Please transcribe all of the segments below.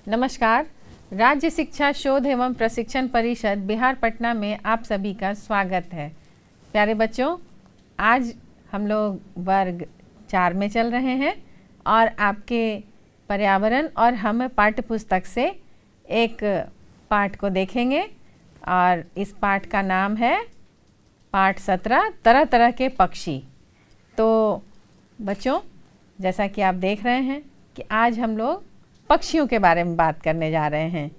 नमस्कार। राज्य शिक्षा शोध एवं प्रशिक्षण परिषद बिहार पटना में आप सभी का स्वागत है। प्यारे बच्चों, आज हम लोग वर्ग 4 में चल रहे हैं और आपके पर्यावरण और हम पाठ्य पुस्तक से एक पाठ को देखेंगे और इस पाठ का नाम है पाठ 17 तरह तरह के पक्षी। तो बच्चों, जैसा कि आप देख रहे हैं कि आज हम लोग पक्षियों के बारे में बात करने जा रहे हैं।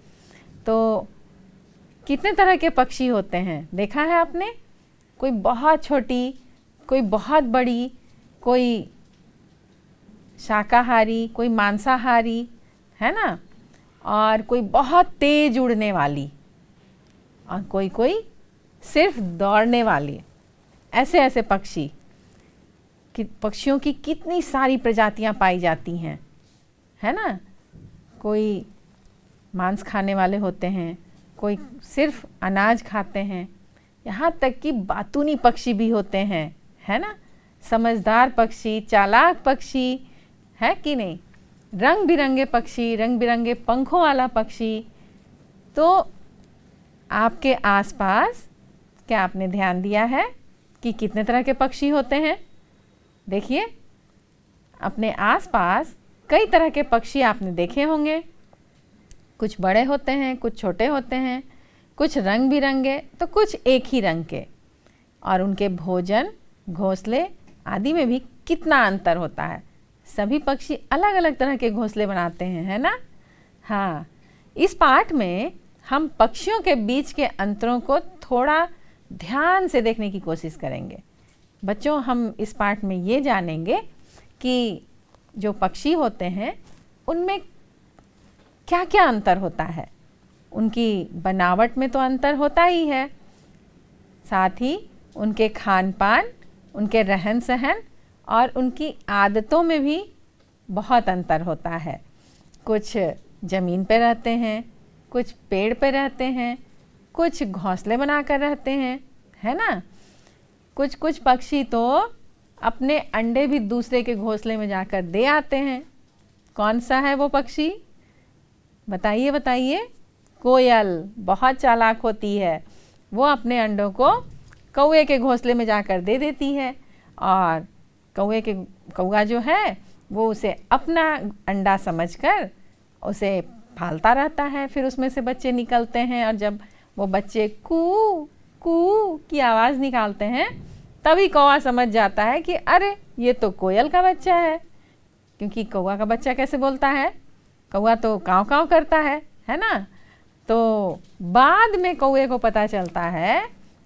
तो कितने तरह के पक्षी होते हैं देखा है आपने? कोई बहुत छोटी, कोई बहुत बड़ी, कोई शाकाहारी, कोई मांसाहारी, है ना, और कोई बहुत तेज उड़ने वाली और कोई सिर्फ दौड़ने वाली। ऐसे ऐसे पक्षी कि पक्षियों की कितनी सारी प्रजातियां पाई जाती हैं, है ना। कोई मांस खाने वाले होते हैं, कोई सिर्फ अनाज खाते हैं, यहाँ तक कि बातूनी पक्षी भी होते हैं, है ना। समझदार पक्षी, चालाक पक्षी, है कि नहीं। रंग बिरंगे पक्षी, रंग बिरंगे पंखों वाला पक्षी। तो आपके आसपास क्या आपने ध्यान दिया है कि कितने तरह के पक्षी होते हैं? देखिए, अपने आसपास कई तरह के पक्षी आपने देखे होंगे। कुछ बड़े होते हैं, कुछ छोटे होते हैं, कुछ रंग बिरंगे तो कुछ एक ही रंग के। और उनके भोजन, घोंसले आदि में भी कितना अंतर होता है। सभी पक्षी अलग अलग तरह के घोंसले बनाते हैं, है ना। हाँ, इस पाठ में हम पक्षियों के बीच के अंतरों को थोड़ा ध्यान से देखने की कोशिश करेंगे। बच्चों, हम इस पाठ में ये जानेंगे कि जो पक्षी होते हैं उनमें क्या क्या अंतर होता है। उनकी बनावट में तो अंतर होता ही है, साथ ही उनके खान पान, उनके रहन सहन और उनकी आदतों में भी बहुत अंतर होता है। कुछ ज़मीन पे रहते हैं, कुछ पेड़ पे रहते हैं, कुछ घोंसले बनाकर रहते हैं, है ना। कुछ कुछ पक्षी तो अपने अंडे भी दूसरे के घोंसले में जाकर दे आते हैं। कौन सा है वो पक्षी? बताइए बताइए। कोयल बहुत चालाक होती है। वो अपने अंडों को कौवे के घोंसले में जाकर दे देती है और कौवा जो है वो उसे अपना अंडा समझकर उसे पालता रहता है। फिर उसमें से बच्चे निकलते हैं और जब वो बच्चे कू कू की आवाज़ निकालते हैं तभी कौवा समझ जाता है कि अरे ये तो कोयल का बच्चा है। क्योंकि कौवा का बच्चा कैसे बोलता है? कौवा तो काँव काँव करता है ना। तो बाद में कौवे को पता चलता है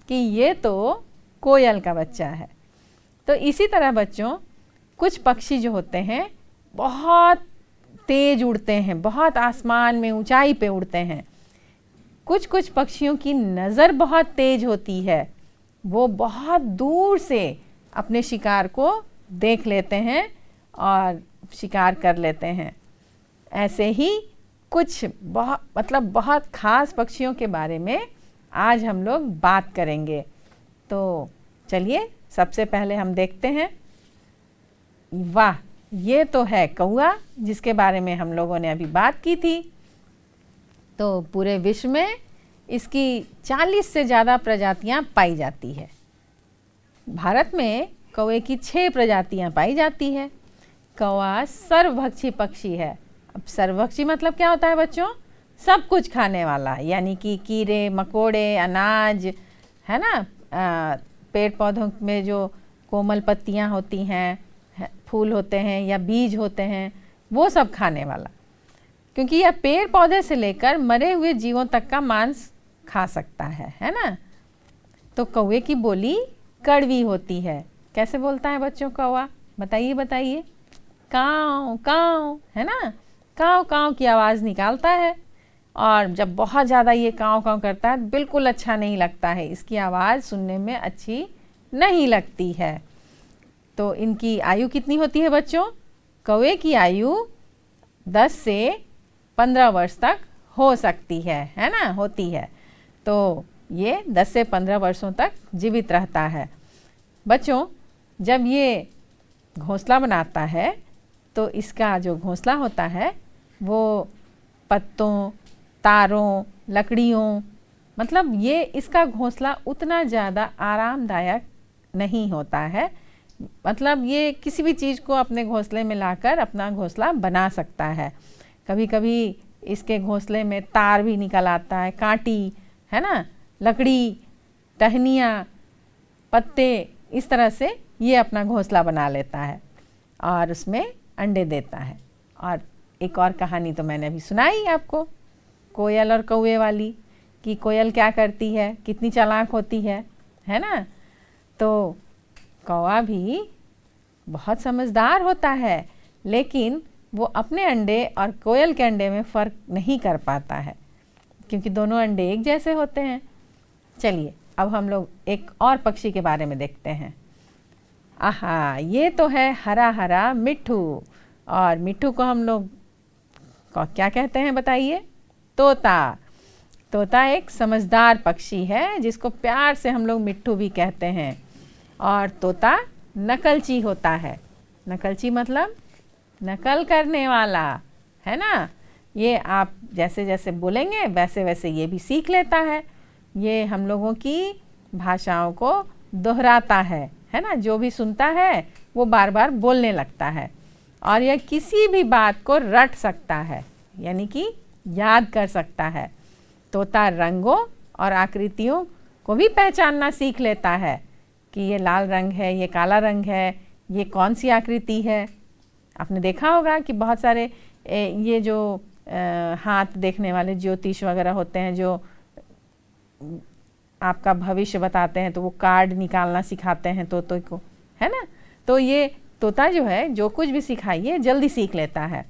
कि ये तो कोयल का बच्चा है। तो इसी तरह बच्चों, कुछ पक्षी जो होते हैं बहुत तेज उड़ते हैं, बहुत आसमान में ऊंचाई पे उड़ते हैं। कुछ कुछ पक्षियों की नज़र बहुत तेज होती है, वो बहुत दूर से अपने शिकार को देख लेते हैं और शिकार कर लेते हैं। ऐसे ही कुछ बहुत ख़ास पक्षियों के बारे में आज हम लोग बात करेंगे। तो चलिए, सबसे पहले हम देखते हैं। वाह, ये तो है कौवा, जिसके बारे में हम लोगों ने अभी बात की थी। तो पूरे विश्व में इसकी 40 से ज़्यादा प्रजातियां पाई जाती है। भारत में कौवे की 6 प्रजातियां पाई जाती है। कौवा सर्वभक्षी पक्षी है। अब सर्वभक्षी मतलब क्या होता है बच्चों? सब कुछ खाने वाला, यानी कि कीड़े मकोड़े, अनाज, है ना, पेड़ पौधों में जो कोमल पत्तियां होती हैं, फूल होते हैं या बीज होते हैं, वो सब खाने वाला। क्योंकि यह पेड़ पौधे से लेकर मरे हुए जीवों तक का मांस खा सकता है ना। तो कौवे की बोली कड़वी होती है। कैसे बोलता है बच्चों कौवा? बताइए बताइए। काँव काँव, है ना, काँव काँव की आवाज़ निकालता है। और जब बहुत ज़्यादा ये काँव काँव करता है बिल्कुल अच्छा नहीं लगता है, इसकी आवाज़ सुनने में अच्छी नहीं लगती है। तो इनकी आयु कितनी होती है बच्चों? कौवे की आयु 10 से 15 वर्ष तक हो सकती है ना, होती है। तो ये 10 से 15 वर्षों तक जीवित रहता है। बच्चों, जब ये घोंसला बनाता है तो इसका जो घोंसला होता है वो पत्तों, तारों, लकड़ियों, मतलब ये इसका घोंसला उतना ज़्यादा आरामदायक नहीं होता है। मतलब ये किसी भी चीज़ को अपने घोंसले में लाकर अपना घोंसला बना सकता है। कभी कभी इसके घोंसले में तार भी निकल आता है, कांटी, है ना, लकड़ी, टहनियाँ, पत्ते, इस तरह से ये अपना घोंसला बना लेता है और उसमें अंडे देता है। और एक और कहानी तो मैंने अभी सुनाई आपको, कोयल और कौवे वाली, कि कोयल क्या करती है, कितनी चालाक होती है ना। तो कौवा भी बहुत समझदार होता है, लेकिन वो अपने अंडे और कोयल के अंडे में फ़र्क नहीं कर पाता है, क्योंकि दोनों अंडे एक जैसे होते हैं। चलिए अब हम लोग एक और पक्षी के बारे में देखते हैं। आहा, ये तो है हरा हरा मिट्ठू, और मिट्ठू को हम लोग क्या कहते हैं बताइए? तोता। तोता एक समझदार पक्षी है जिसको प्यार से हम लोग मिट्ठू भी कहते हैं। और तोता नकलची होता है। नकलची मतलब नकल करने वाला, है ना। ये आप जैसे जैसे बोलेंगे वैसे वैसे ये भी सीख लेता है। ये हम लोगों की भाषाओं को दोहराता है ना। जो भी सुनता है वो बार बार बोलने लगता है। और यह किसी भी बात को रट सकता है, यानी कि याद कर सकता है। तोता रंगों और आकृतियों को भी पहचानना सीख लेता है कि ये लाल रंग है, ये काला रंग है, ये कौन सी आकृति है। आपने देखा होगा कि बहुत सारे ये जो हाथ देखने वाले ज्योतिष वगैरह होते हैं, जो आपका भविष्य बताते हैं, तो वो कार्ड निकालना सिखाते हैं तोते को, है ना। तो ये तोता जो है जो कुछ भी सिखाइए जल्दी सीख लेता है।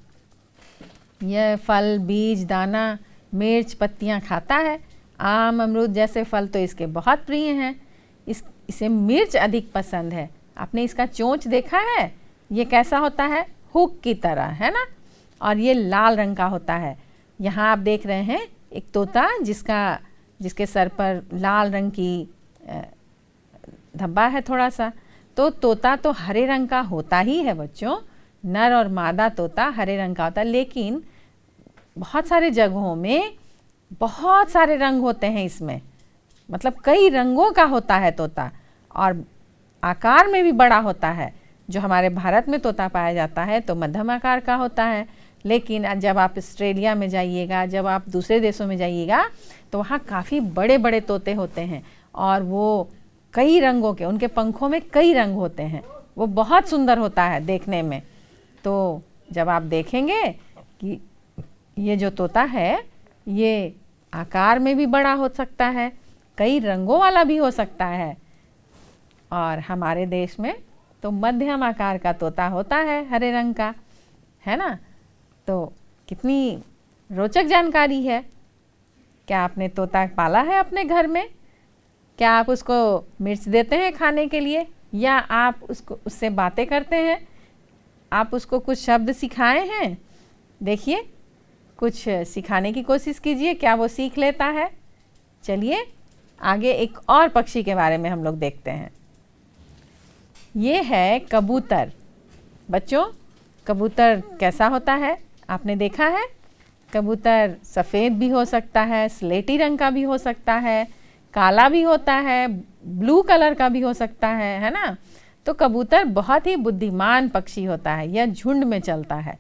यह फल, बीज, दाना, मिर्च, पत्तियां खाता है। आम, अमरूद जैसे फल तो इसके बहुत प्रिय हैं। इसे मिर्च अधिक पसंद है। आपने इसका चोंच देखा है? ये कैसा होता है? हुक की तरह, है ना। और ये लाल रंग का होता है। यहाँ आप देख रहे हैं एक तोता जिसके सर पर लाल रंग की धब्बा है थोड़ा सा। तो तोता तो हरे रंग का होता ही है बच्चों। नर और मादा तोता हरे रंग का होता है, लेकिन बहुत सारे जगहों में बहुत सारे रंग होते हैं इसमें। मतलब कई रंगों का होता है तोता, और आकार में भी बड़ा होता है। जो हमारे भारत में तोता पाया जाता है तो मध्यम आकार का होता है, लेकिन जब आप ऑस्ट्रेलिया में जाइएगा, जब आप दूसरे देशों में जाइएगा, तो वहाँ काफ़ी बड़े बड़े तोते होते हैं, और वो कई रंगों के, उनके पंखों में कई रंग होते हैं। वो बहुत सुंदर होता है देखने में। तो जब आप देखेंगे कि ये जो तोता है ये आकार में भी बड़ा हो सकता है, कई रंगों वाला भी हो सकता है, और हमारे देश में तो मध्यम आकार का तोता होता है, हरे रंग का, है ना। तो कितनी रोचक जानकारी है। क्या आपने तोता पाला है अपने घर में? क्या आप उसको मिर्च देते हैं खाने के लिए, या आप उससे बातें करते हैं? आप उसको कुछ शब्द सिखाए हैं? देखिए, कुछ सिखाने की कोशिश कीजिए, क्या वो सीख लेता है। चलिए आगे एक और पक्षी के बारे में हम लोग देखते हैं। ये है कबूतर। बच्चों, कबूतर कैसा होता है आपने देखा है? कबूतर सफ़ेद भी हो सकता है, स्लेटी रंग का भी हो सकता है, काला भी होता है, ब्लू कलर का भी हो सकता है ना। तो कबूतर बहुत ही बुद्धिमान पक्षी होता है। यह झुंड में चलता है।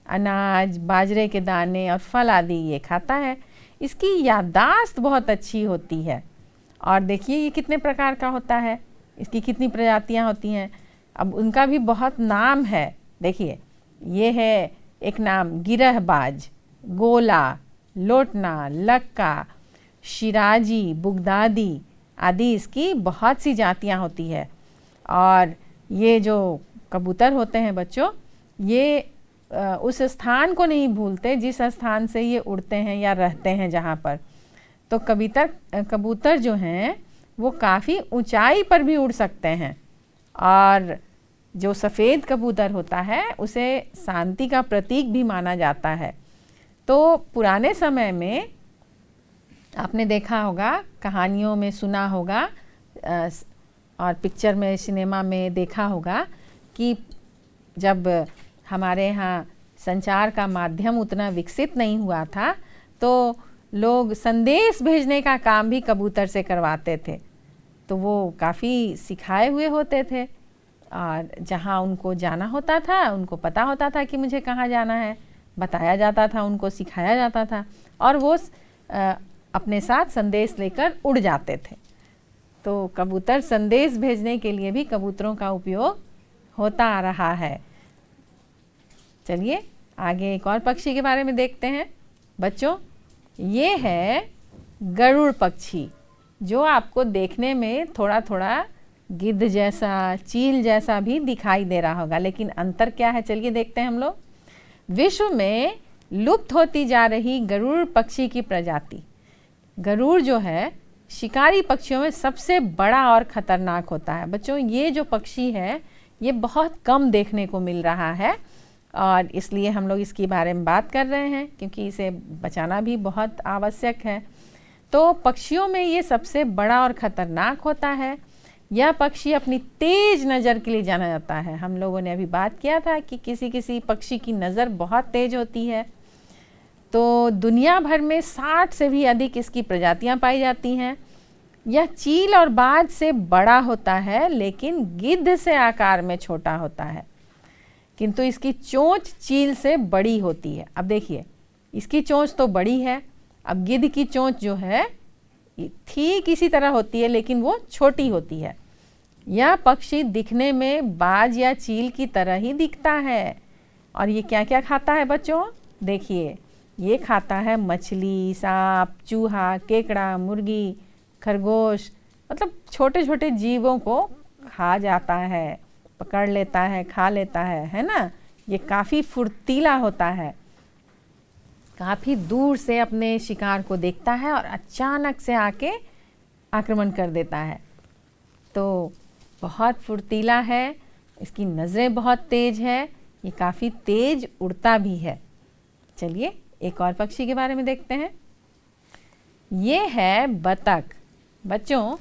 अनाज, बाजरे के दाने और फल आदि ये खाता है। इसकी याददाश्त बहुत अच्छी होती है। और देखिए ये कितने प्रकार का होता है, इसकी कितनी प्रजातियां होती हैं। अब उनका भी बहुत नाम है। देखिए, ये है एक नाम गिरहबाज, गोला, लोटना, लक्का, शिराजी, बुगदादी आदि इसकी बहुत सी जातियां होती है। और ये जो कबूतर होते हैं बच्चों, ये उस स्थान को नहीं भूलते जिस स्थान से ये उड़ते हैं या रहते हैं जहाँ पर। तो कबूतर जो हैं वो काफ़ी ऊंचाई पर भी उड़ सकते हैं। और जो सफ़ेद कबूतर होता है उसे शांति का प्रतीक भी माना जाता है। तो पुराने समय में आपने देखा होगा, कहानियों में सुना होगा, और पिक्चर में, सिनेमा में देखा होगा कि जब हमारे यहाँ संचार का माध्यम उतना विकसित नहीं हुआ था, तो लोग संदेश भेजने का काम भी कबूतर से करवाते थे। तो वो काफ़ी सिखाए हुए होते थे और जहाँ उनको जाना होता था उनको पता होता था कि मुझे कहाँ जाना है, बताया जाता था, उनको सिखाया जाता था और वो अपने साथ संदेश लेकर उड़ जाते थे। तो कबूतर संदेश भेजने के लिए भी कबूतरों का उपयोग होता आ रहा है। चलिए आगे एक और पक्षी के बारे में देखते हैं। बच्चों, ये है गरुड़ पक्षी, जो आपको देखने में थोड़ा थोड़ा गिद्ध जैसा, चील जैसा भी दिखाई दे रहा होगा, लेकिन अंतर क्या है चलिए देखते हैं हम लोग। विश्व में लुप्त होती जा रही गरुड़ पक्षी की प्रजाति। गरुड़ जो है शिकारी पक्षियों में सबसे बड़ा और ख़तरनाक होता है। बच्चों, ये जो पक्षी है ये बहुत कम देखने को मिल रहा है और इसलिए हम लोग इसके बारे में बात कर रहे हैं, क्योंकि इसे बचाना भी बहुत आवश्यक है। तो पक्षियों में ये सबसे बड़ा और ख़तरनाक होता है। यह पक्षी अपनी तेज नज़र के लिए जाना जाता है। हम लोगों ने अभी बात किया था कि किसी किसी पक्षी की नज़र बहुत तेज होती है। तो दुनिया भर में 60 से भी अधिक इसकी प्रजातियां पाई जाती हैं। यह चील और बाज से बड़ा होता है, लेकिन गिद्ध से आकार में छोटा होता है, किंतु इसकी चोंच चील से बड़ी होती है। अब देखिए, इसकी चोंच तो बड़ी है, अब गिद्ध की चोंच जो है ठीक इसी तरह होती है, लेकिन वो छोटी होती है। यह पक्षी दिखने में बाज या चील की तरह ही दिखता है। और ये क्या क्या खाता है बच्चों? देखिए, ये खाता है मछली, सांप, चूहा, केकड़ा, मुर्गी, खरगोश, मतलब छोटे छोटे जीवों को खा जाता है, पकड़ लेता है, खा लेता है ना। ये काफ़ी फुर्तीला होता है, काफ़ी दूर से अपने शिकार को देखता है और अचानक से आके आक्रमण कर देता है। तो बहुत फुर्तीला है, इसकी नज़रें बहुत तेज है, ये काफ़ी तेज उड़ता भी है। चलिए एक और पक्षी के बारे में देखते हैं। ये है बतख। बच्चों,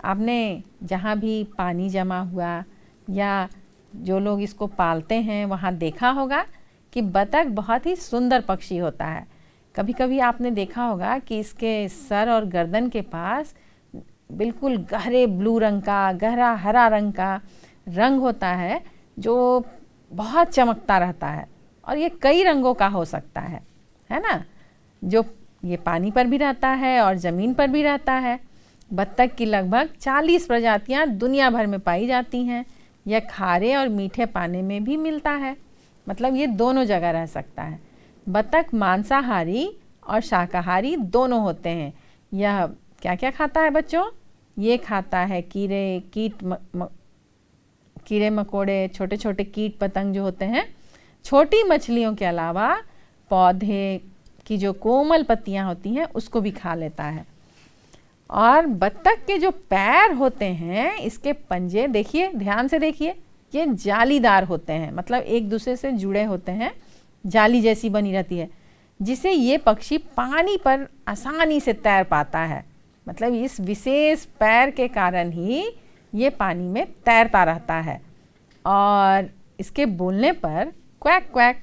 आपने जहाँ भी पानी जमा हुआ या जो लोग इसको पालते हैं वहाँ देखा होगा कि बतख बहुत ही सुंदर पक्षी होता है। कभी कभी आपने देखा होगा कि इसके सर और गर्दन के पास बिल्कुल गहरे ब्लू रंग का, गहरा हरा रंग का रंग होता है, जो बहुत चमकता रहता है और ये कई रंगों का हो सकता है ना। जो ये पानी पर भी रहता है और ज़मीन पर भी रहता है। बत्तख की लगभग 40 प्रजातियां दुनिया भर में पाई जाती हैं। यह खारे और मीठे पानी में भी मिलता है, मतलब ये दोनों जगह रह सकता है। बत्तख मांसाहारी और शाकाहारी दोनों होते हैं। यह क्या क्या खाता है बच्चों? ये खाता है कीड़े मकोड़े, छोटे छोटे कीट पतंग जो होते हैं, छोटी मछलियों के अलावा पौधे की जो कोमल पत्तियां होती हैं उसको भी खा लेता है। और बत्तख के जो पैर होते हैं, इसके पंजे देखिए, ध्यान से देखिए, ये जालीदार होते हैं, मतलब एक दूसरे से जुड़े होते हैं, जाली जैसी बनी रहती है, जिसे ये पक्षी पानी पर आसानी से तैर पाता है। मतलब इस विशेष पैर के कारण ही ये पानी में तैरता रहता है। और इसके बोलने पर क्वैक क्वैक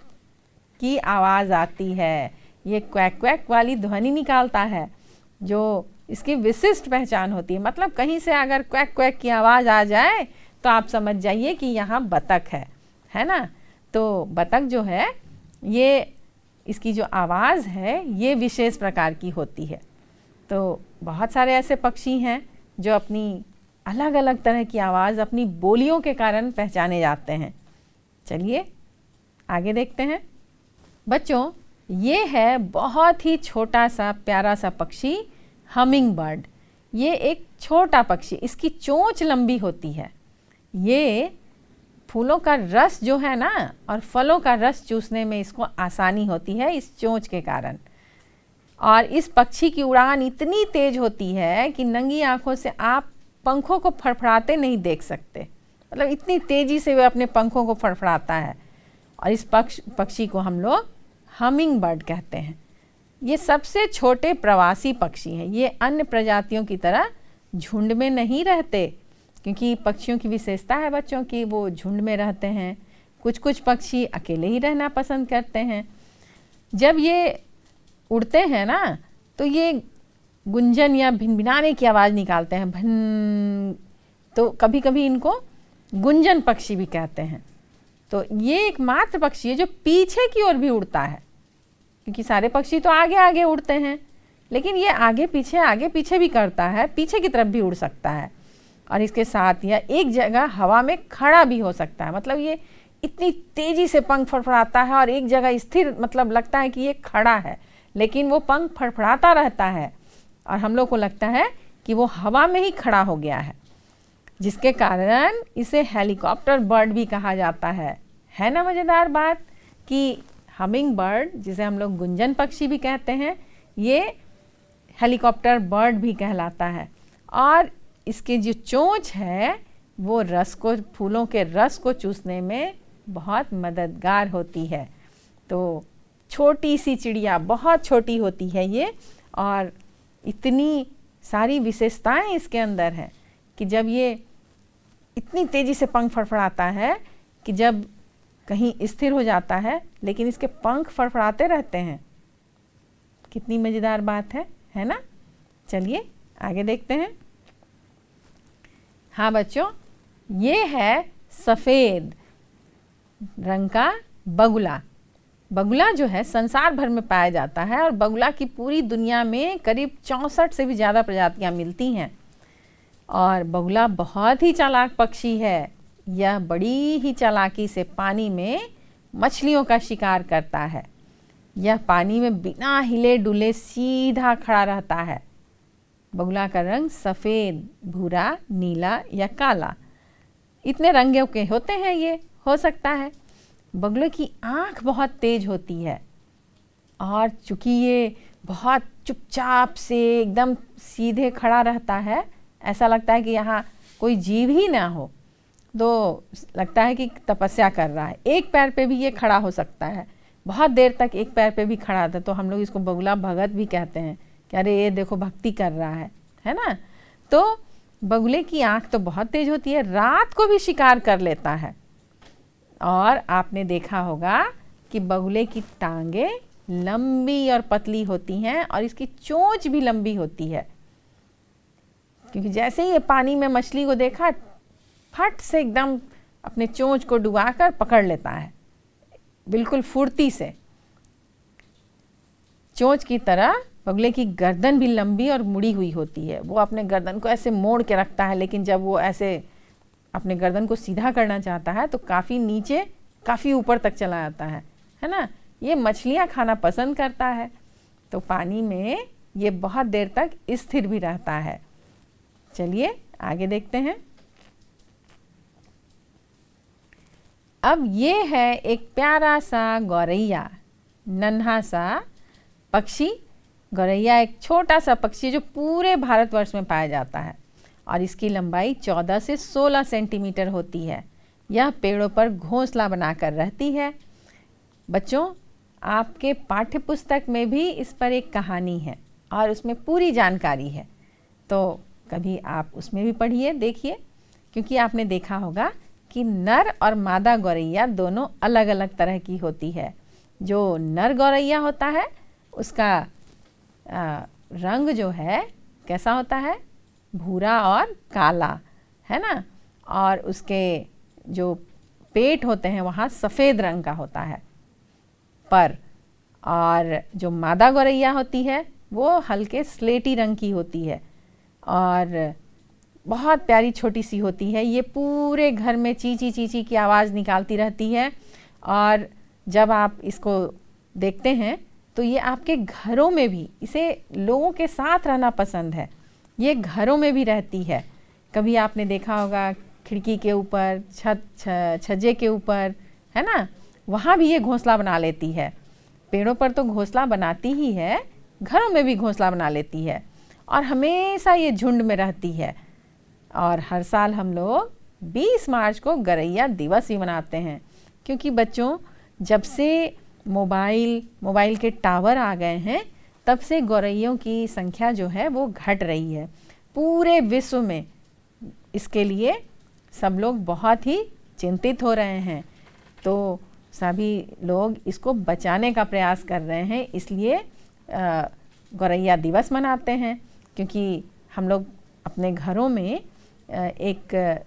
की आवाज़ आती है। ये क्वैक क्वैक वाली ध्वनि निकालता है, जो इसकी विशिष्ट पहचान होती है। मतलब कहीं से अगर क्वैक क्वैक की आवाज़ आ जाए तो आप समझ जाइए कि यहाँ बतख है ना। तो बतख जो है, ये इसकी जो आवाज़ है ये विशेष प्रकार की होती है। तो बहुत सारे ऐसे पक्षी हैं जो अपनी अलग अलग तरह की आवाज़ अपनी बोलियों के कारण पहचाने जाते हैं। चलिए आगे देखते हैं। बच्चों, ये है बहुत ही छोटा सा प्यारा सा पक्षी, हमिंग बर्ड। ये एक छोटा पक्षी, इसकी चोंच लंबी होती है। ये फूलों का रस जो है ना, और फलों का रस चूसने में इसको आसानी होती है इस चोंच के कारण। और इस पक्षी की उड़ान इतनी तेज होती है कि नंगी आंखों से आप पंखों को फड़फड़ाते नहीं देख सकते। मतलब इतनी तेज़ी से वह अपने पंखों को फड़फड़ाता है। और इस पक्षी को हम लोग हमिंग बर्ड कहते हैं। ये सबसे छोटे प्रवासी पक्षी हैं। ये अन्य प्रजातियों की तरह झुंड में नहीं रहते, क्योंकि पक्षियों की विशेषता है बच्चों की वो झुंड में रहते हैं, कुछ कुछ पक्षी अकेले ही रहना पसंद करते हैं। जब ये उड़ते हैं ना तो ये गुंजन या भिनभिनाने की आवाज़ निकालते हैं, भन। तो कभी कभी इनको गुंजन पक्षी भी कहते हैं। तो ये एकमात्र पक्षी है जो पीछे की ओर भी उड़ता है, क्योंकि सारे पक्षी तो आगे आगे उड़ते हैं, लेकिन ये आगे पीछे भी करता है, पीछे की तरफ भी उड़ सकता है। और इसके साथ यह एक जगह हवा में खड़ा भी हो सकता है। मतलब ये इतनी तेज़ी से पंख फड़फड़ाता है और एक जगह स्थिर, मतलब लगता है कि ये खड़ा है, लेकिन वो पंख फड़फड़ाता रहता है और हम लोग को लगता है कि वो हवा में ही खड़ा हो गया है, जिसके कारण इसे हेलीकॉप्टर बर्ड भी कहा जाता है ना। मज़ेदार बात कि हमिंग बर्ड, जिसे हम लोग गुंजन पक्षी भी कहते हैं, ये हेलीकॉप्टर बर्ड भी कहलाता है। और इसकी जो चोंच है वो फूलों के रस को चूसने में बहुत मददगार होती है। तो छोटी सी चिड़िया, बहुत छोटी होती है ये, और इतनी सारी विशेषताएं इसके अंदर हैं कि जब ये इतनी तेज़ी से पंख फड़फड़ाता है कि जब कहीं स्थिर हो जाता है, लेकिन इसके पंख फड़फड़ाते रहते हैं। कितनी मज़ेदार बात है ना। चलिए आगे देखते हैं। हाँ बच्चों, ये है सफ़ेद रंग का बगुला। बगुला जो है संसार भर में पाया जाता है और बगुला की पूरी दुनिया में करीब 64 से भी ज़्यादा प्रजातियां मिलती हैं। और बगुला बहुत ही चालाक पक्षी है। यह बड़ी ही चालाकी से पानी में मछलियों का शिकार करता है। यह पानी में बिना हिले डुले सीधा खड़ा रहता है। बगुला का रंग सफ़ेद, भूरा, नीला या काला, इतने रंगों के होते हैं। ये हो सकता है। बगुले की आँख बहुत तेज होती है और चूँकि ये बहुत चुपचाप से एकदम सीधे खड़ा रहता है, ऐसा लगता है कि यहाँ कोई जीव ही ना हो, तो लगता है कि तपस्या कर रहा है। एक पैर पे भी ये खड़ा हो सकता है, बहुत देर तक एक पैर पे भी खड़ा था। तो हम लोग इसको बगुला भगत भी कहते हैं कि अरे ये देखो भक्ति कर रहा है ना। तो बगुले की आँख तो बहुत तेज होती है, रात को भी शिकार कर लेता है। और आपने देखा होगा कि बगुले की टांगे लंबी और पतली होती हैं और इसकी चोंच भी लंबी होती है, क्योंकि जैसे ही ये पानी में मछली को देखा, फट से एकदम अपने चोंच को डुबाकर पकड़ लेता है, बिल्कुल फुर्ती से। चोंच की तरह बगुले की गर्दन भी लंबी और मुड़ी हुई होती है। वो अपने गर्दन को ऐसे मोड़ के रखता है, लेकिन जब वो ऐसे अपने गर्दन को सीधा करना चाहता है तो काफ़ी नीचे, काफ़ी ऊपर तक चला जाता है ना। ये मछलियाँ खाना पसंद करता है, तो पानी में ये बहुत देर तक स्थिर भी रहता है। चलिए आगे देखते हैं। अब ये है एक प्यारा सा गौरैया, नन्हा सा पक्षी। गौरैया एक छोटा सा पक्षी जो पूरे भारतवर्ष में पाया जाता है और इसकी लंबाई 14 से 16 सेंटीमीटर होती है। यह पेड़ों पर घोंसला बनाकर रहती है। बच्चों, आपके पाठ्य पुस्तक में भी इस पर एक कहानी है और उसमें पूरी जानकारी है, तो कभी आप उसमें भी पढ़िए, देखिए, क्योंकि आपने देखा होगा कि नर और मादा गौरैया दोनों अलग अलग तरह की होती है। जो नर गौरैया होता है उसका रंग जो है कैसा होता है, भूरा और काला, है ना। और उसके जो पेट होते हैं वहाँ सफ़ेद रंग का होता है पर। और जो मादा गौरैया होती है वो हल्के स्लेटी रंग की होती है और बहुत प्यारी छोटी सी होती है। ये पूरे घर में चींची चींची की आवाज़ निकालती रहती है और जब आप इसको देखते हैं तो ये आपके घरों में भी, इसे लोगों के साथ रहना पसंद है। ये घरों में भी रहती है। कभी आपने देखा होगा खिड़की के ऊपर, छज्जे के ऊपर, है ना, वहाँ भी ये घोंसला बना लेती है। पेड़ों पर तो घोंसला बनाती ही है, घरों में भी घोंसला बना लेती है और हमेशा ये झुंड में रहती है। और हर साल हम लोग 20 मार्च को गौरैया दिवस भी मनाते हैं, क्योंकि बच्चों जब से मोबाइल के टावर आ गए हैं तब से गौरैयों की संख्या जो है वो घट रही है। पूरे विश्व में इसके लिए सब लोग बहुत ही चिंतित हो रहे हैं। तो सभी लोग इसको बचाने का प्रयास कर रहे हैं, इसलिए गौरैया दिवस मनाते हैं। क्योंकि हम लोग अपने घरों में एक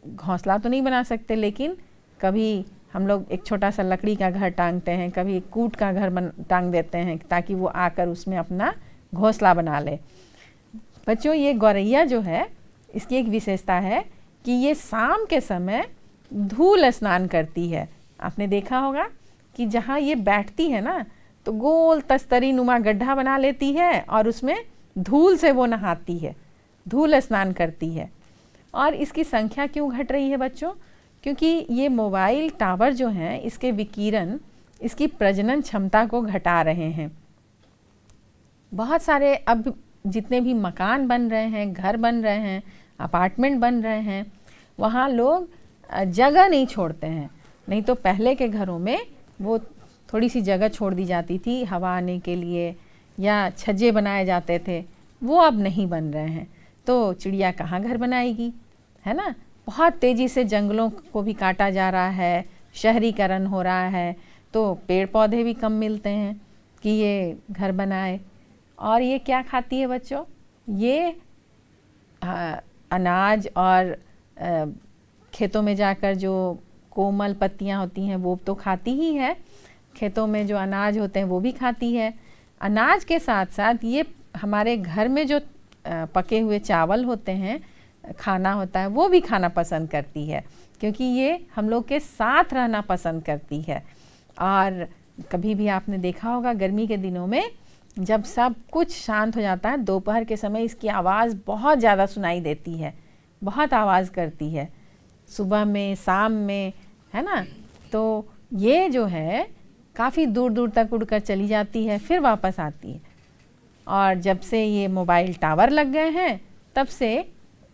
घोंसला तो नहीं बना सकते, लेकिन कभी हम लोग एक छोटा सा लकड़ी का घर टांगते हैं, कभी एक कूट का घर टांग देते हैं ताकि वो आकर उसमें अपना घोंसला बना ले। बच्चों, ये गौरैया जो है इसकी एक विशेषता है कि ये शाम के समय धूल स्नान करती है। आपने देखा होगा कि जहाँ ये बैठती है ना, तो गोल तस्तरी नुमा गड्ढा बना लेती है और उसमें धूल से वो नहाती है, धूल स्नान करती है। और इसकी संख्या क्यों घट रही है बच्चों? क्योंकि ये मोबाइल टावर जो हैं, इसके विकिरण इसकी प्रजनन क्षमता को घटा रहे हैं। बहुत सारे अब जितने भी मकान बन रहे हैं, घर बन रहे हैं, अपार्टमेंट बन रहे हैं, वहाँ लोग जगह नहीं छोड़ते हैं। नहीं तो पहले के घरों में वो थोड़ी सी जगह छोड़ दी जाती थी हवा आने के लिए, या छज्जे बनाए जाते थे, वो अब नहीं बन रहे हैं। तो चिड़िया कहाँ घर बनाएगी, है ना? बहुत तेज़ी से जंगलों को भी काटा जा रहा है, शहरीकरण हो रहा है, तो पेड़ पौधे भी कम मिलते हैं कि ये घर बनाए। और ये क्या खाती है बच्चों? ये अनाज और खेतों में जाकर जो कोमल पत्तियां होती हैं वो तो खाती ही है, खेतों में जो अनाज होते हैं वो भी खाती है। अनाज के साथ साथ ये हमारे घर में जो पके हुए चावल होते हैं, खाना होता है, वो भी खाना पसंद करती है, क्योंकि ये हम लोग के साथ रहना पसंद करती है। और कभी भी आपने देखा होगा गर्मी के दिनों में जब सब कुछ शांत हो जाता है, दोपहर के समय इसकी आवाज़ बहुत ज़्यादा सुनाई देती है, बहुत आवाज़ करती है, सुबह में, शाम में, है ना? तो ये जो है काफ़ी दूर दूर तक उड़कर चली जाती है, फिर वापस आती है। और जब से ये मोबाइल टावर लग गए हैं, तब से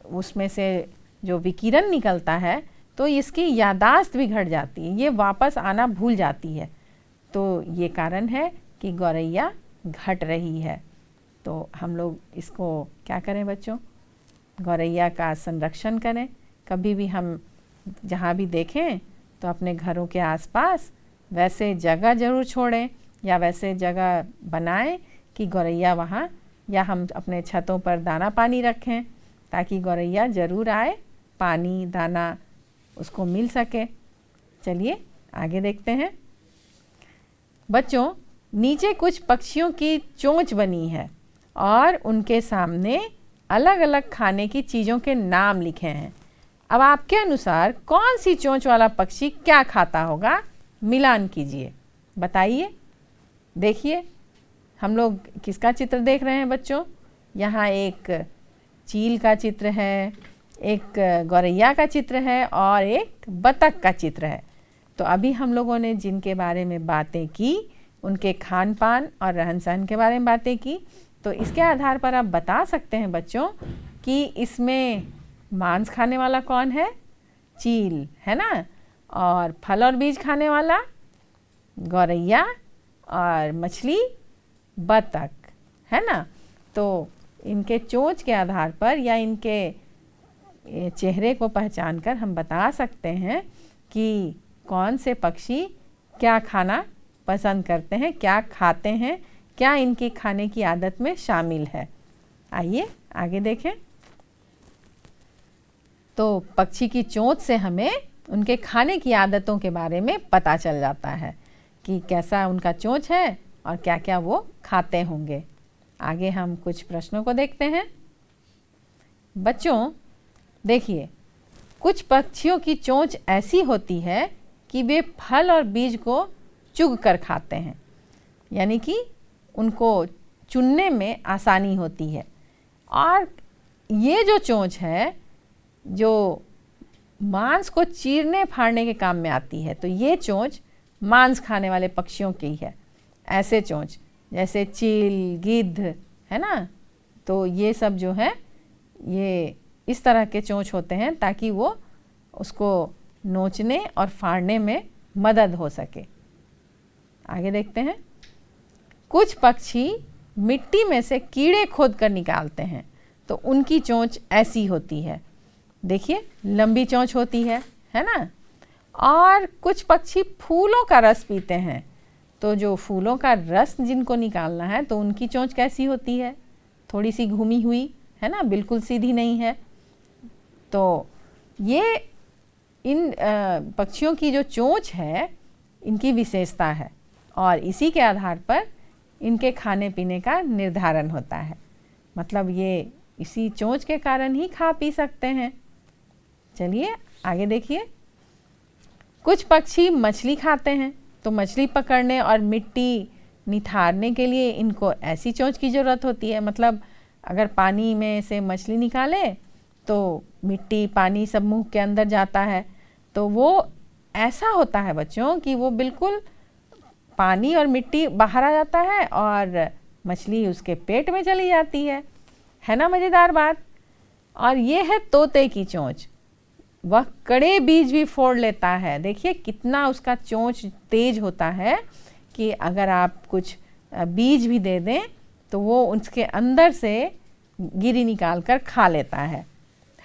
उसमें से जो विकिरण निकलता है, तो इसकी यादाश्त भी घट जाती है, ये वापस आना भूल जाती है। तो ये कारण है कि गौरैया घट रही है। तो हम लोग इसको क्या करें बच्चों? गौरैया का संरक्षण करें। कभी भी हम जहाँ भी देखें तो अपने घरों के आसपास वैसे जगह ज़रूर छोड़ें, या वैसे जगह बनाएं कि गौरैया वहाँ, या हम अपने छतों पर दाना पानी रखें ताकि गौरैया ज़रूर आए, पानी दाना उसको मिल सके। चलिए आगे देखते हैं। बच्चों, नीचे कुछ पक्षियों की चोंच बनी है और उनके सामने अलग अलग खाने की चीज़ों के नाम लिखे हैं। अब आपके अनुसार कौन सी चोंच वाला पक्षी क्या खाता होगा? मिलान कीजिए, बताइए। देखिए, हम लोग किसका चित्र देख रहे हैं बच्चों? यहाँ एक चील का चित्र है, एक गौरैया का चित्र है और एक बतख का चित्र है। तो अभी हम लोगों ने जिनके बारे में बातें की, उनके खान पान और रहन सहन के बारे में बातें की, तो इसके आधार पर आप बता सकते हैं बच्चों कि इसमें मांस खाने वाला कौन है? चील, है ना? और फल और बीज खाने वाला गौरैया, और मछली बतख, है ना? तो इनके चोंच के आधार पर या इनके चेहरे को पहचानकर हम बता सकते हैं कि कौन से पक्षी क्या खाना पसंद करते हैं, क्या खाते हैं, क्या इनकी खाने की आदत में शामिल है। आइए आगे देखें। तो पक्षी की चोंच से हमें उनके खाने की आदतों के बारे में पता चल जाता है कि कैसा उनका चोंच है और क्या क्या वो खाते होंगे। आगे हम कुछ प्रश्नों को देखते हैं। बच्चों देखिए, कुछ पक्षियों की चोंच ऐसी होती है कि वे फल और बीज को चुग कर खाते हैं, यानी कि उनको चुनने में आसानी होती है। और ये जो चोंच है जो मांस को चीरने फाड़ने के काम में आती है, तो ये चोंच मांस खाने वाले पक्षियों की है। ऐसे चोंच जैसे चील, गिद्ध, है ना? तो ये सब जो है ये इस तरह के चोंच होते हैं ताकि वो उसको नोचने और फाड़ने में मदद हो सके। आगे देखते हैं। कुछ पक्षी मिट्टी में से कीड़े खोद कर निकालते हैं, तो उनकी चोंच ऐसी होती है। देखिए, लंबी चोंच होती है ना? और कुछ पक्षी फूलों का रस पीते हैं। तो जो फूलों का रस जिनको निकालना है तो उनकी चोंच कैसी होती है, थोड़ी सी घूमी हुई है ना, बिल्कुल सीधी नहीं है। तो ये इन पक्षियों की जो चोंच है इनकी विशेषता है और इसी के आधार पर इनके खाने पीने का निर्धारण होता है। मतलब ये इसी चोंच के कारण ही खा पी सकते हैं। चलिए आगे देखिए। कुछ पक्षी मछली खाते हैं, तो मछली पकड़ने और मिट्टी निथारने के लिए इनको ऐसी चोंच की ज़रूरत होती है। मतलब अगर पानी में से मछली निकालें तो मिट्टी पानी सब मुंह के अंदर जाता है, तो वो ऐसा होता है बच्चों कि वो बिल्कुल पानी और मिट्टी बाहर आ जाता है और मछली उसके पेट में चली जाती है ना मज़ेदार बात। और ये है तोते की चोंच, वह कड़े बीज भी फोड़ लेता है। देखिए कितना उसका चोंच तेज होता है कि अगर आप कुछ बीज भी दे दें तो वो उसके अंदर से गिरी निकाल कर खा लेता है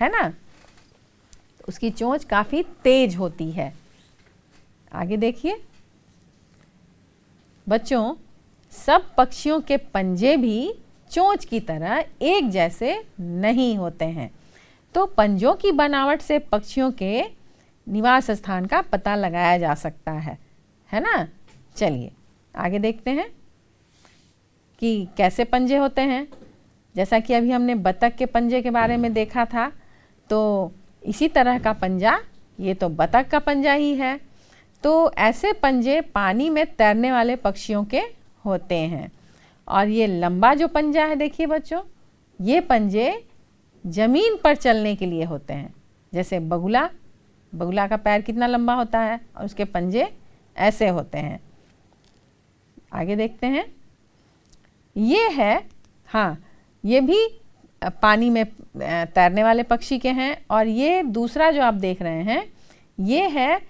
ना। तो उसकी चोंच काफ़ी तेज होती है। आगे देखिए बच्चों, सब पक्षियों के पंजे भी चोंच की तरह एक जैसे नहीं होते हैं। तो पंजों की बनावट से पक्षियों के निवास स्थान का पता लगाया जा सकता है ना। चलिए आगे देखते हैं कि कैसे पंजे होते हैं। जैसा कि अभी हमने बतख के पंजे के बारे में देखा था, तो इसी तरह का पंजा, ये तो बतख का पंजा ही है। तो ऐसे पंजे पानी में तैरने वाले पक्षियों के होते हैं। और ये लंबा जो पंजा है देखिए बच्चों, ये पंजे ज़मीन पर चलने के लिए होते हैं। जैसे बगुला का पैर कितना लंबा होता है और उसके पंजे ऐसे होते हैं। आगे देखते हैं। ये है, हाँ, ये भी पानी में तैरने वाले पक्षी के हैं। और ये दूसरा जो आप देख रहे हैं ये है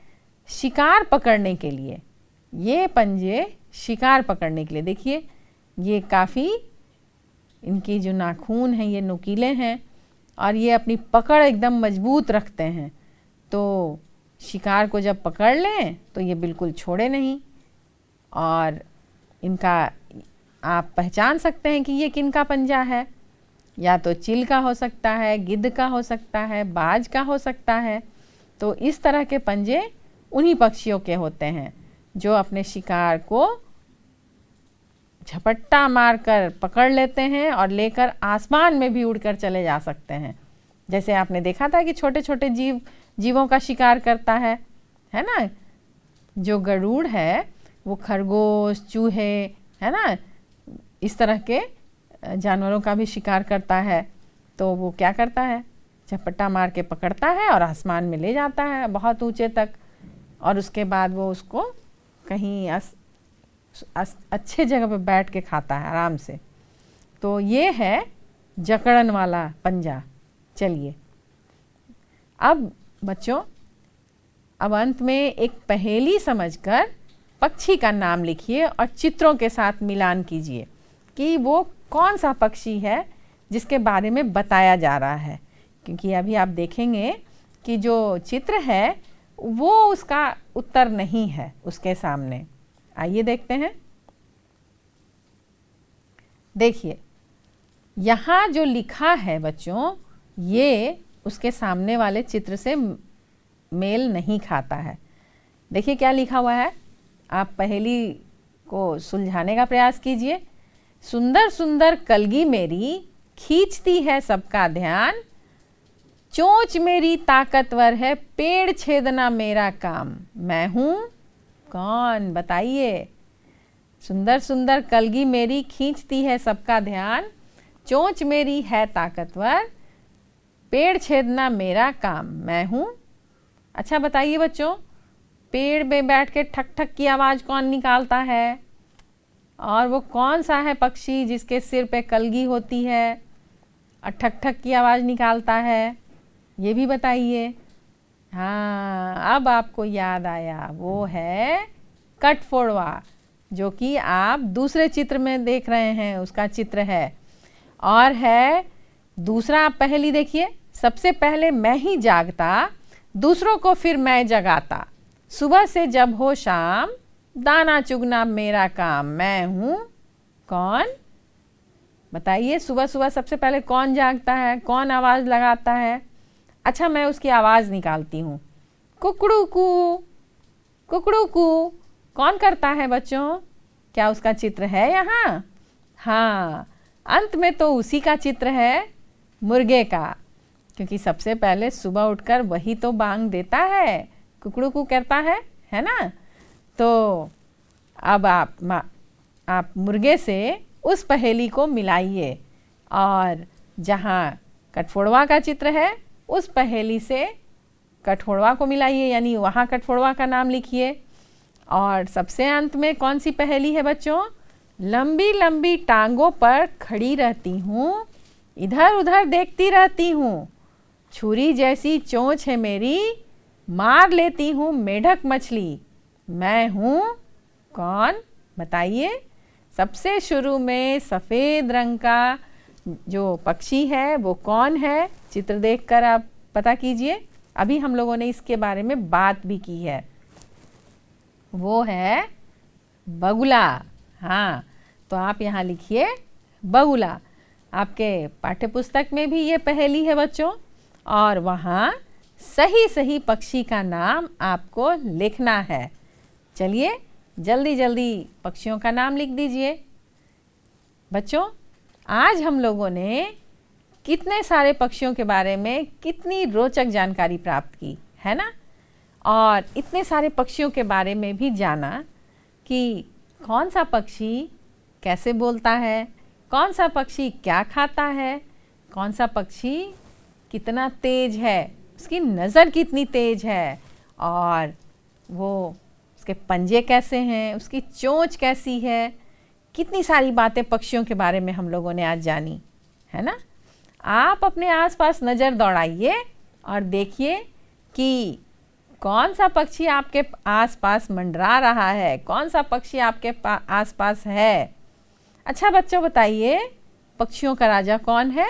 शिकार पकड़ने के लिए। ये पंजे शिकार पकड़ने के लिए, देखिए ये काफ़ी, इनकी जो नाखून हैं ये नुकीले हैं और ये अपनी पकड़ एकदम मजबूत रखते हैं। तो शिकार को जब पकड़ लें तो ये बिल्कुल छोड़े नहीं। और इनका आप पहचान सकते हैं कि ये किनका पंजा है। या तो चील का हो सकता है, गिद्ध का हो सकता है, बाज का हो सकता है। तो इस तरह के पंजे उन्हीं पक्षियों के होते हैं जो अपने शिकार को झपट्टा मारकर पकड़ लेते हैं और लेकर आसमान में भी उड़कर चले जा सकते हैं। जैसे आपने देखा था कि छोटे छोटे जीवों का शिकार करता है ना। जो गरुड़ है वो खरगोश, चूहे, है ना, इस तरह के जानवरों का भी शिकार करता है। तो वो क्या करता है, झपट्टा मार के पकड़ता है और आसमान में ले जाता है बहुत ऊंचे तक, और उसके बाद वो उसको कहीं अच्छे जगह पे बैठ के खाता है आराम से। तो ये है जकड़न वाला पंजा। चलिए अब बच्चों, अब अंत में एक पहेली समझकर पक्षी का नाम लिखिए और चित्रों के साथ मिलान कीजिए कि वो कौन सा पक्षी है जिसके बारे में बताया जा रहा है। क्योंकि अभी आप देखेंगे कि जो चित्र है वो उसका उत्तर नहीं है उसके सामने। आइए देखते हैं। देखिए यहाँ जो लिखा है बच्चों, ये उसके सामने वाले चित्र से मेल नहीं खाता है। देखिए क्या लिखा हुआ है, आप पहेली को सुलझाने का प्रयास कीजिए। सुंदर सुंदर कलगी मेरी खींचती है सबका ध्यान, चोंच मेरी ताकतवर है, पेड़ छेदना मेरा काम, मैं हूँ कौन, बताइए। सुंदर सुंदर कलगी मेरी खींचती है सबका ध्यान, चोंच मेरी है ताकतवर, पेड़ छेदना मेरा काम, मैं हूँ। अच्छा बताइए बच्चों, पेड़ में बैठ के ठक ठक की आवाज़ कौन निकालता है, और वो कौन सा है पक्षी जिसके सिर पे कलगी होती है और ठक ठक की आवाज़ निकालता है, ये भी बताइए। हाँ, अब आपको याद आया, वो है कठफोड़वा, जो कि आप दूसरे चित्र में देख रहे हैं, उसका चित्र है। और है दूसरा, आप पहेली देखिए। सबसे पहले मैं ही जागता, दूसरों को फिर मैं जगाता, सुबह से जब हो शाम, दाना चुगना मेरा काम। मैं हूँ कौन? बताइए, सुबह सुबह सबसे पहले कौन जागता है, कौन आवाज़ लगाता है? अच्छा, मैं उसकी आवाज़ निकालती हूँ। कुकड़ू कू, कुकड़ू कू। कौन करता है बच्चों? क्या उसका चित्र है यहाँ? हाँ, अंत में तो उसी का चित्र है, मुर्गे का, क्योंकि सबसे पहले सुबह उठकर वही तो बांग देता है, कुकड़ू कू करता है ना? तो अब आप मुर्गे से उस पहेली को मिलाइए और जहाँ कठफोड़वा का चित्र है उस पहेली से कठफोड़वा को मिलाइए, यानी वहाँ कठफोड़वा का नाम लिखिए। और सबसे अंत में कौन सी पहेली है बच्चों? लंबी लंबी टांगों पर खड़ी रहती हूँ, इधर उधर देखती रहती हूँ, छुरी जैसी चोंच है मेरी, मार लेती हूँ मेढक मछली। मैं हूँ कौन? बताइए। सबसे शुरू में सफ़ेद रंग का जो पक्षी है वो कौन है? चित्र देखकर आप पता कीजिए। अभी हम लोगों ने इसके बारे में बात भी की है, वो है बगुला। हाँ, तो आप यहाँ लिखिए बगुला। आपके पाठ्यपुस्तक में भी ये पहेली है बच्चों, और वहाँ सही सही पक्षी का नाम आपको लिखना है। चलिए जल्दी जल्दी पक्षियों का नाम लिख दीजिए। बच्चों, आज हम लोगों ने कितने सारे पक्षियों के बारे में कितनी रोचक जानकारी प्राप्त की है ना, और इतने सारे पक्षियों के बारे में भी जाना कि कौन सा पक्षी कैसे बोलता है, कौन सा पक्षी क्या खाता है, कौन सा पक्षी कितना तेज है, उसकी नज़र कितनी तेज है, और वो उसके पंजे कैसे हैं, उसकी चोंच कैसी है। कितनी सारी बातें पक्षियों के बारे में हम लोगों ने आज जानी है ना। आप अपने आसपास नज़र दौड़ाइए और देखिए कि कौन सा पक्षी आपके आसपास मंडरा रहा है, कौन सा पक्षी आपके आसपास है। अच्छा बच्चों, बताइए पक्षियों का राजा कौन है?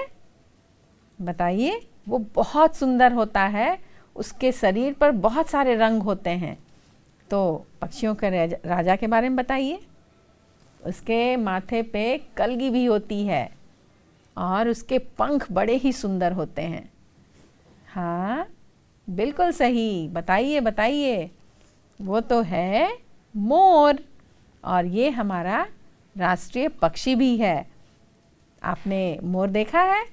बताइए। वो बहुत सुंदर होता है, उसके शरीर पर बहुत सारे रंग होते हैं। तो पक्षियों के राजा के बारे में बताइए। उसके माथे पे कलगी भी होती है और उसके पंख बड़े ही सुंदर होते हैं। हाँ, बिल्कुल सही। बताइए बताइए। वो तो है मोर, और ये हमारा राष्ट्रीय पक्षी भी है। आपने मोर देखा है?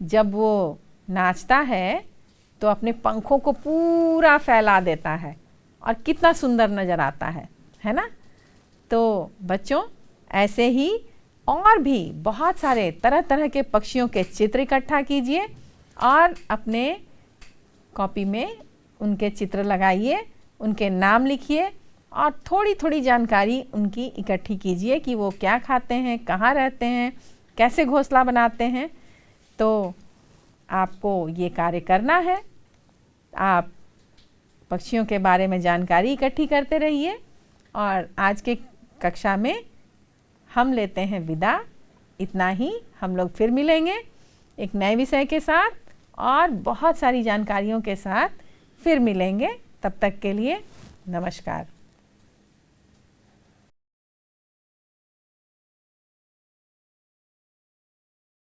जब वो नाचता है तो अपने पंखों को पूरा फैला देता है और कितना सुंदर नज़र आता है ना। तो बच्चों, ऐसे ही और भी बहुत सारे तरह तरह के पक्षियों के चित्र इकट्ठा कीजिए और अपने कॉपी में उनके चित्र लगाइए, उनके नाम लिखिए और थोड़ी थोड़ी जानकारी उनकी इकट्ठी कीजिए कि वो क्या खाते हैं, कहाँ रहते हैं, कैसे घोंसला बनाते हैं। तो आपको ये कार्य करना है। आप पक्षियों के बारे में जानकारी इकट्ठी करते रहिए, और आज के कक्षा में हम लेते हैं विदा। इतना ही। हम लोग फिर मिलेंगे एक नए विषय के साथ और बहुत सारी जानकारियों के साथ फिर मिलेंगे। तब तक के लिए नमस्कार।